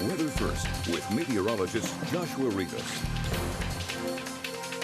Weather first with meteorologist Joshua Rivas.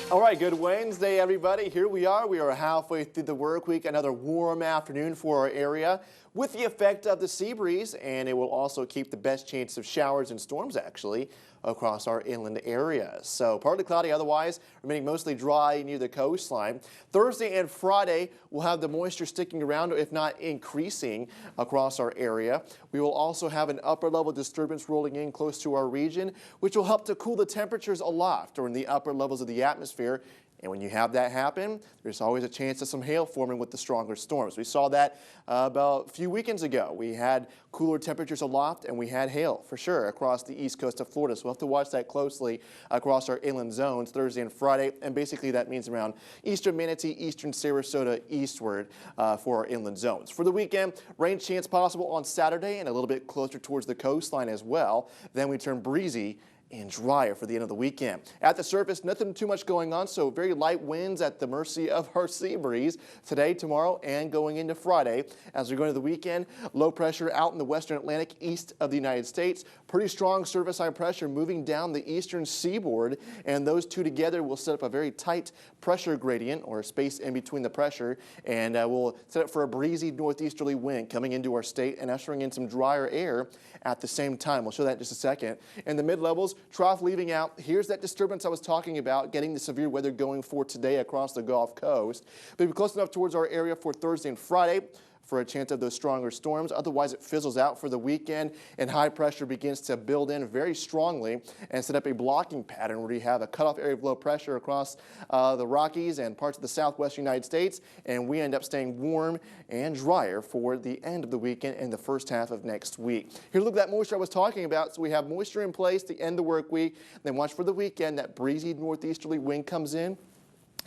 All right, good Wednesday, everybody. Here we are. We are halfway through the work week. Another warm afternoon for our area with the effect of the sea breeze, and it will also keep the best chance of showers and storms, actually, across our inland areas. So partly cloudy, otherwise remaining mostly dry near the coastline. Thursday and Friday, we'll have the moisture sticking around, if not increasing, across our area. We will also have an upper level disturbance rolling in close to our region, which will help to cool the temperatures aloft or in the upper levels of the atmosphere. And when you have that happen, there's always a chance of some hail forming with the stronger storms. We saw that about a few weekends ago. We had cooler temperatures aloft and we had hail for sure across the east coast of Florida. So we'll have to watch that closely across our inland zones Thursday and Friday. And basically that means around eastern Manatee, eastern Sarasota, eastward for our inland zones. For the weekend, rain chance possible on Saturday and a little bit closer towards the coastline as well. Then we turn breezy and drier for the end of the weekend. At the surface, nothing too much going on, so very light winds at the mercy of our sea breeze today, tomorrow, and going into Friday. As we go into the weekend, low pressure out in the western Atlantic east of the United States. Pretty strong surface high pressure moving down the eastern seaboard, and those two together will set up a very tight pressure gradient or space in between the pressure, and we'll set up for a breezy northeasterly wind coming into our state and ushering in some drier air at the same time. We'll show that in just a second. In the mid-levels, trough leaving out. Here's that disturbance I was talking about, getting the severe weather going for today across the Gulf Coast. But we're close enough towards our area for Thursday and Friday for a chance of those stronger storms. Otherwise, it fizzles out for the weekend, and high pressure begins to build in very strongly and set up a blocking pattern where you have a cutoff area of low pressure across the Rockies and parts of the southwestern United States, and we end up staying warm and drier for the end of the weekend and the first half of next week. Here, look at that moisture I was talking about. So we have moisture in place to end the work week. Then watch for the weekend. That breezy northeasterly wind comes in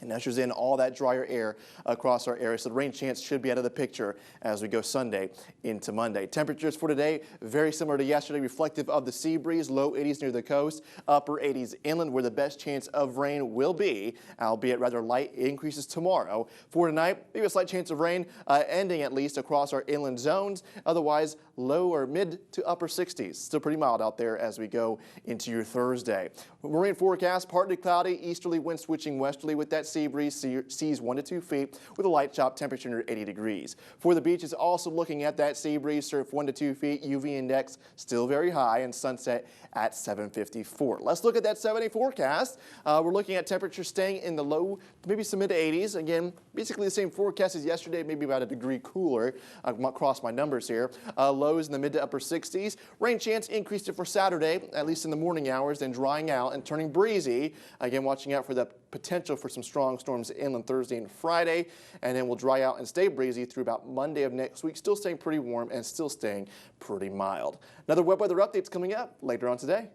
and ushers in all that drier air across our area. So the rain chance should be out of the picture as we go Sunday into Monday. Temperatures for today, very similar to yesterday, reflective of the sea breeze, low 80s near the coast, upper 80s inland where the best chance of rain will be, albeit rather light increases tomorrow. For tonight, maybe a slight chance of rain ending at least across our inland zones. Otherwise, low or mid to upper 60s. Still pretty mild out there as we go into your Thursday. Marine forecast, partly cloudy, easterly wind switching westerly with that sea breeze, seas 1 to 2 feet with a light chop temperature near 80 degrees. For the beaches, also looking at that sea breeze, surf 1 to 2 feet, UV index still very high, and sunset at 7:54. Let's look at that 7-day forecast. We're looking at temperatures staying in the low, maybe some mid 80s. Again, basically the same forecast as yesterday, maybe about a degree cooler across my numbers here. Lows in the mid to upper 60s. Rain chance increased for Saturday, at least in the morning hours, then drying out and turning breezy. Again, watching out for the potential for some strong storms inland Thursday and Friday, and then we'll dry out and stay breezy through about Monday of next week, still staying pretty warm and still staying pretty mild. Another web weather update's coming up later on today.